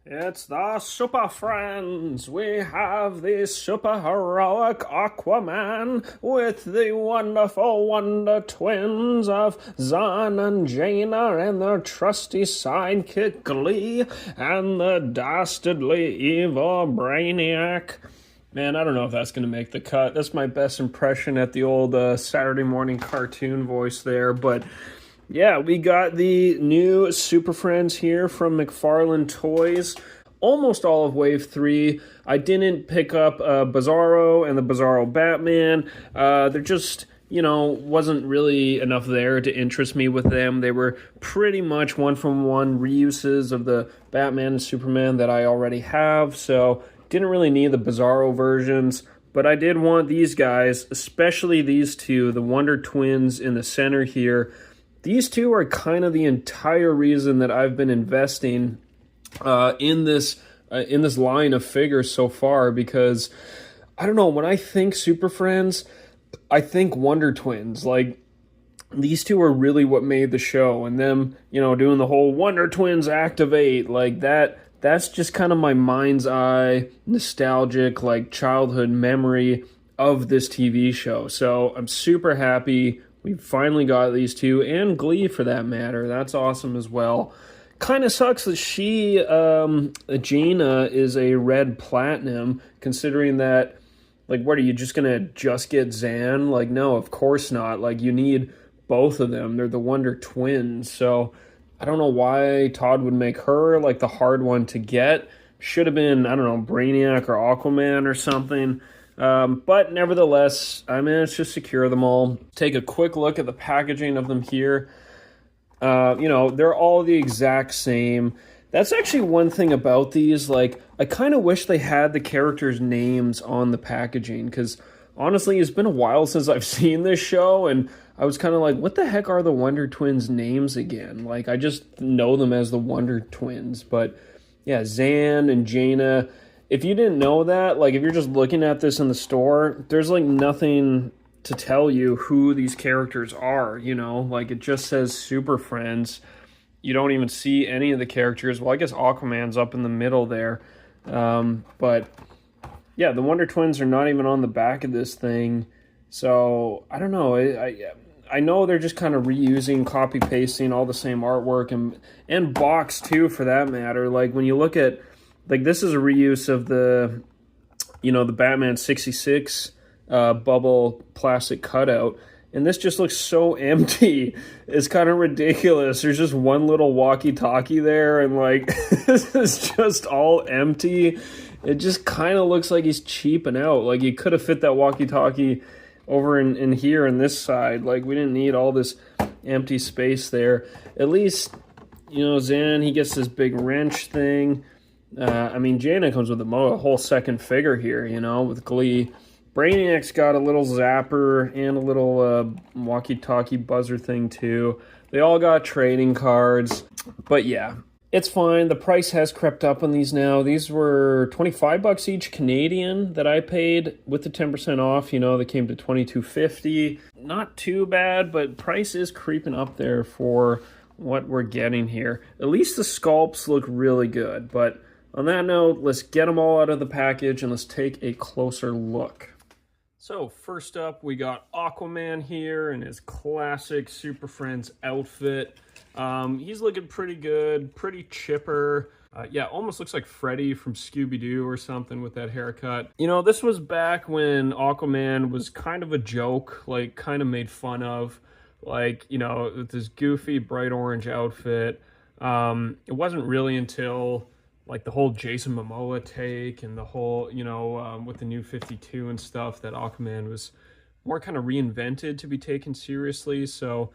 It's the Super Friends. We have the super heroic Aquaman with the wonderful Wonder Twins of Zan and Jaina and their trusty sidekick Glee and the dastardly evil Brainiac. Man, I don't know if that's going to make the cut. That's my best impression at the old Saturday morning cartoon voice there, but yeah, we got the new Super Friends here from McFarlane Toys. Almost all of Wave 3. I didn't pick up Bizarro and the Bizarro Batman. They're just, wasn't really enough there to interest me with them. They were pretty much one-from-one reuses of the Batman and Superman that I already have, so didn't really need the Bizarro versions. But I did want these guys, especially these two, the Wonder Twins in the center here. These two are kind of the entire reason that I've been investing in this line of figures so far, because I don't know, when I think Super Friends, I think Wonder Twins. Like, these two are really what made the show, and them, doing the whole Wonder Twins activate, like that's just kind of my mind's eye nostalgic, like, childhood memory of this TV show. So I'm super happy we finally got these two, and Glee for that matter. That's awesome as well. Kind of sucks that Jaina is a red platinum, considering that, like, what, are you just gonna get Zan? Like, no, of course not. Like, you need both of them. They're the Wonder Twins, so I don't know why Todd would make her, like, the hard one to get. Should have been, I don't know, Brainiac or Aquaman or something. But nevertheless, I managed to secure them all. Take a quick look at the packaging of them here. They're all the exact same. That's actually one thing about these. Like, I kind of wish they had the characters' names on the packaging, because honestly, it's been a while since I've seen this show, and I was kind of like, what the heck are the Wonder Twins' names again? Like, I just know them as the Wonder Twins. But yeah, Zan and Jaina. If you didn't know that, like, if you're just looking at this in the store, there's, like, nothing to tell you who these characters are, Like, it just says Super Friends. You don't even see any of the characters. Well, I guess Aquaman's up in the middle there. But, yeah, the Wonder Twins are not even on the back of this thing. So, I don't know. I know they're just kind of reusing, copy-pasting all the same artwork and box, too, for that matter. Like, when you look at... Like, this is a reuse of the Batman 66 bubble plastic cutout. And this just looks so empty. It's kind of ridiculous. There's just one little walkie-talkie there, and, like, this is just all empty. It just kind of looks like he's cheaping out. Like, you could have fit that walkie-talkie over in here on this side. Like, we didn't need all this empty space there. At least, Zan, he gets this big wrench thing. Jaina comes with a whole second figure here, with Glee. Brainiac's got a little zapper and a little walkie-talkie buzzer thing, too. They all got trading cards. But, yeah, it's fine. The price has crept up on these now. These were $25 each Canadian that I paid with the 10% off. They came to $22.50. Not too bad, but price is creeping up there for what we're getting here. At least the sculpts look really good, but... On that note, let's get them all out of the package and let's take a closer look. So first up, we got Aquaman here in his classic Super Friends outfit. He's looking pretty good, pretty chipper. Yeah, almost looks like Freddy from Scooby-Doo or something with that haircut. This was back when Aquaman was kind of a joke, like kind of made fun of. Like, with this goofy bright orange outfit. It wasn't really until... like the whole Jason Momoa take and the whole, with the new 52 and stuff, that Aquaman was more kind of reinvented to be taken seriously. So,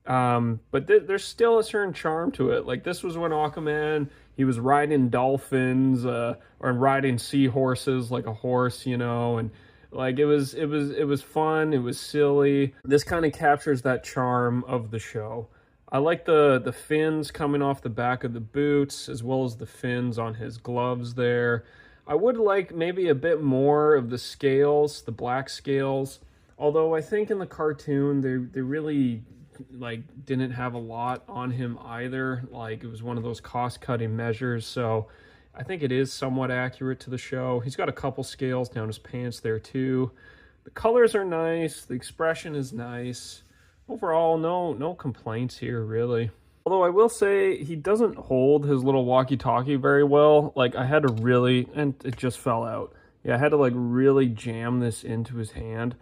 but there's still a certain charm to it. Like, this was when Aquaman, he was riding dolphins, or riding seahorses like a horse, and like it was fun. It was silly. This kind of captures that charm of the show. I like the fins coming off the back of the boots, as well as the fins on his gloves there. I would like maybe a bit more of the scales, the black scales. Although I think in the cartoon, they really like didn't have a lot on him either. Like it was one of those cost-cutting measures. So I think it is somewhat accurate to the show. He's got a couple scales down his pants there too. The colors are nice. The expression is nice. Overall, no complaints here, really. Although I will say he doesn't hold his little walkie-talkie very well. Like I had to really, and it just fell out. Yeah, I had to like really jam this into his hand.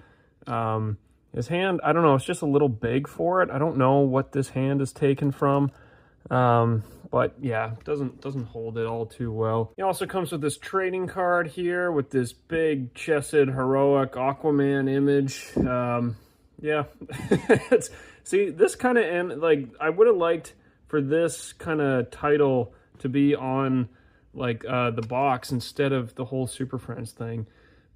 His hand, I don't know, it's just a little big for it. I don't know what this hand is taken from. But yeah, doesn't hold it all too well. He also comes with this trading card here with this big chested heroic Aquaman image. Yeah, see, this kind of, like, I would have liked for this kind of title to be on, like, the box instead of the whole Super Friends thing.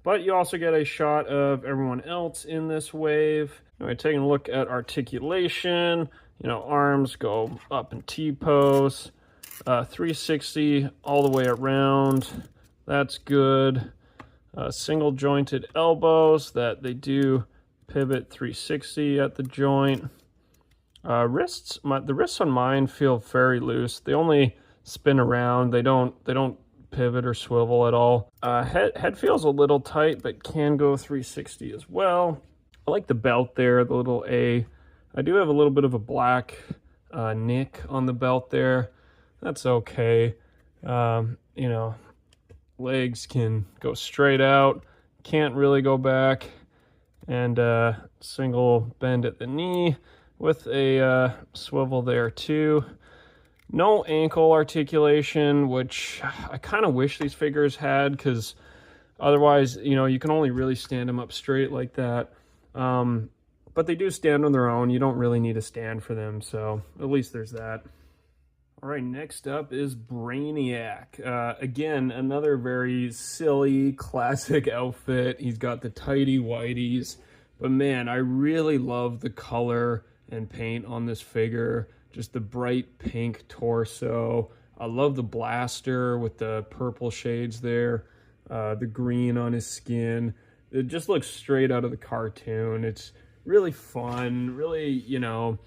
But you also get a shot of everyone else in this wave. Anyway, taking a look at articulation, you know, arms go up in T-pose, 360 all the way around. That's good. Single jointed elbows that they do pivot 360 at the joint. Wrists, the wrists on mine feel very loose. They only spin around. They don't pivot or swivel at all. Head feels a little tight, but can go 360 as well. I like the belt there, the little A. I do have a little bit of a black nick on the belt there. That's okay. You know, legs can go straight out, can't really go back, and single bend at the knee with a swivel there too. No ankle articulation, which I kind of wish these figures had, because otherwise, you know, you can only really stand them up straight like that. But they do stand on their own. You don't really need a stand for them, so at least there's that. All right, next up is Brainiac. Again, another very silly, classic outfit. He's got the tighty whities, but man, I really love the color and paint on this figure. Just the bright pink torso. I love the blaster with the purple shades there. The green on his skin. It just looks straight out of the cartoon. It's really fun. Really, you know,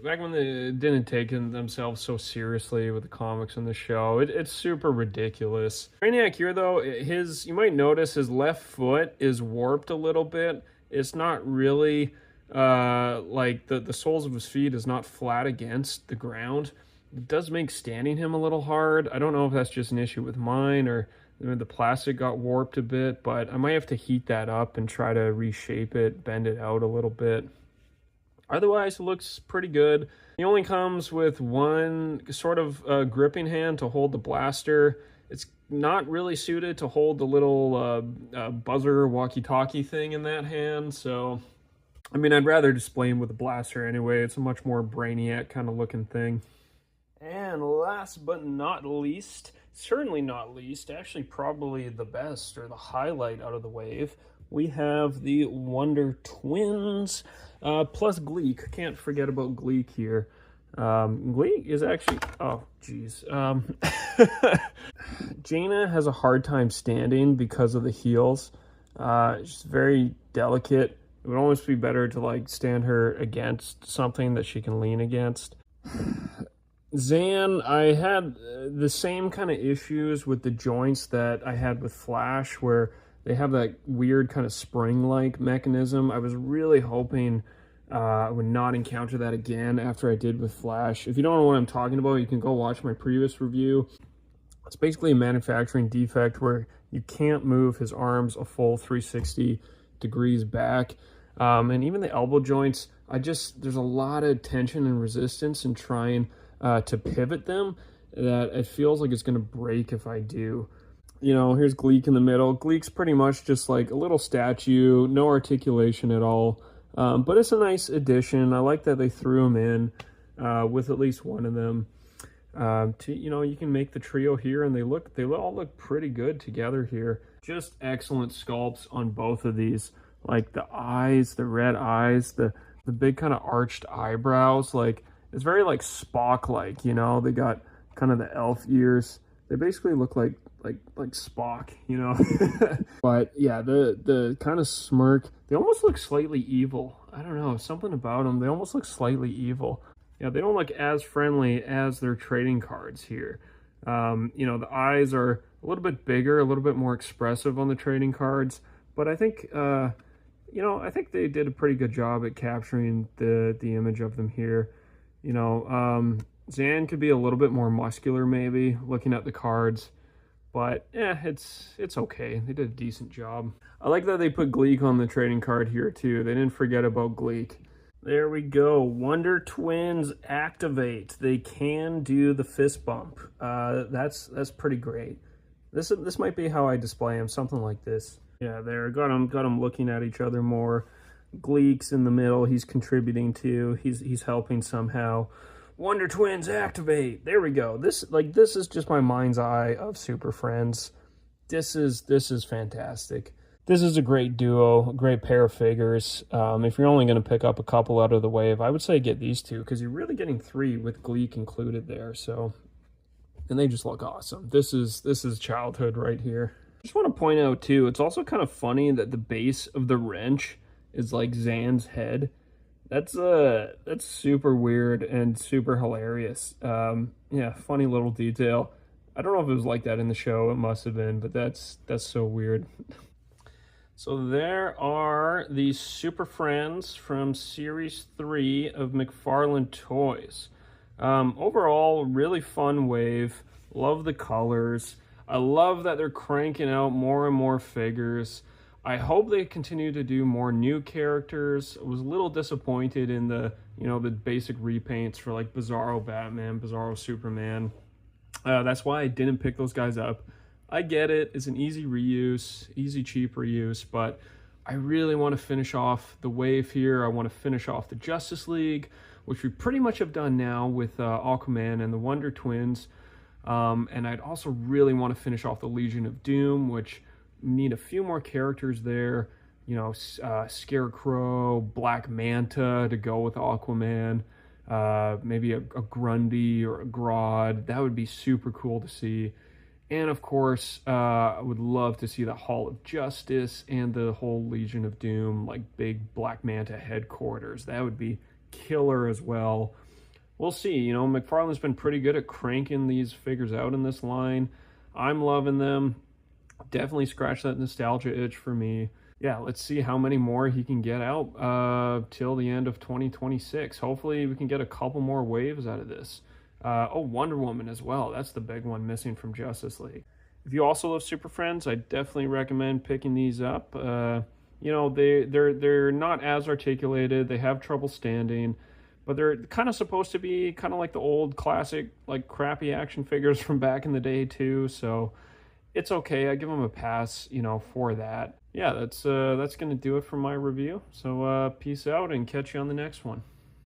back when they didn't take themselves so seriously with the comics and the show. It's super ridiculous. Brainiac here, though, you might notice his left foot is warped a little bit. It's not really... like the soles of his feet is not flat against the ground. It does make standing him a little hard. I don't know if that's just an issue with mine or the plastic got warped a bit, but I might have to heat that up and try to reshape it, bend it out a little bit. Otherwise, it looks pretty good. He only comes with one sort of gripping hand to hold the blaster. It's not really suited to hold the little buzzer walkie-talkie thing in that hand, so... I mean, I'd rather display him with a blaster anyway. It's a much more Brainiac kind of looking thing. And last but not least, certainly not least, actually probably the best or the highlight out of the wave, we have the Wonder Twins plus Gleek. Can't forget about Gleek here. Gleek is actually... Oh, geez. Jaina has a hard time standing because of the heels. She's very delicate. It would almost be better to like stand her against something that she can lean against. Zan, I had the same kind of issues with the joints that I had with Flash, where they have that weird kind of spring-like mechanism. I was really hoping I would not encounter that again after I did with Flash. If you don't know what I'm talking about, you can go watch my previous review. It's basically a manufacturing defect where you can't move his arms a full 360 degrees back, and even the elbow joints, there's a lot of tension and resistance in trying to pivot them that it feels like it's going to break if I do. You know, here's Gleek in the middle. Gleek's pretty much just like a little statue, no articulation at all, but it's a nice addition. I like that they threw him in with at least one of them. You know, you can make the trio here, and they all look pretty good together here. Just excellent sculpts on both of these. Like the eyes, the red eyes, the big kind of arched eyebrows. Like it's very like Spock-like, you know. They got kind of the elf ears. They basically look like Spock, you know. But yeah, the kind of smirk. They almost look slightly evil. I don't know, something about them. They almost look slightly evil. Yeah, they don't look as friendly as their trading cards here. You know, the eyes are a little bit bigger, a little bit more expressive on the trading cards, but I think, you know, I think they did a pretty good job at capturing the image of them here. You know, Zan could be a little bit more muscular maybe, looking at the cards. But yeah, it's okay. They did a decent job. I like that they put Gleek on the trading card here too. They didn't forget about Gleek. There we go. Wonder Twins activate. They can do the fist bump. That's pretty great. This might be how I display them. Something like this. Yeah, there. Got them looking at each other more. Gleek's in the middle. He's contributing too. He's helping somehow. Wonder Twins activate. There we go. This is just my mind's eye of Super Friends. This is fantastic. This is a great duo, a great pair of figures. If you're only going to pick up a couple out of the wave, I would say get these two because you're really getting 3 with Gleek included there. So, and they just look awesome. This is childhood right here. I just want to point out too, it's also kind of funny that the base of the wrench is like Zan's head. That's super weird and super hilarious. Yeah, funny little detail. I don't know if it was like that in the show. It must have been, but that's so weird. So there are the Super Friends from Series 3 of McFarlane Toys. Overall, really fun wave. Love the colors. I love that they're cranking out more and more figures. I hope they continue to do more new characters. I was a little disappointed in the, you know, the basic repaints for like Bizarro Batman, Bizarro Superman. That's why I didn't pick those guys up. I get it. It's an easy reuse, easy, cheap reuse, but I really want to finish off the wave here. I want to finish off the Justice League, which we pretty much have done now with Aquaman and the Wonder Twins. And I'd also really want to finish off the Legion of Doom, which need a few more characters there, you know, Scarecrow, Black Manta to go with Aquaman, maybe a Grundy or a Grodd. That would be super cool to see. And of course, I would love to see the Hall of Justice and the whole Legion of Doom, like big Black Manta headquarters. That would be killer as well. We'll see. You know, McFarlane's been pretty good at cranking these figures out in this line. I'm loving them. Definitely scratch that nostalgia itch for me. Yeah, let's see how many more he can get out till the end of 2026. Hopefully we can get a couple more waves out of this. Oh, Wonder Woman as well. That's the big one missing from Justice League. If you also love Super Friends, I definitely recommend picking these up. You know, they're not as articulated. They have trouble standing, but they're kind of supposed to be kind of like the old classic, like crappy action figures from back in the day too. So it's okay. I give them a pass, you know, for that. Yeah, that's going to do it for my review. So peace out and catch you on the next one.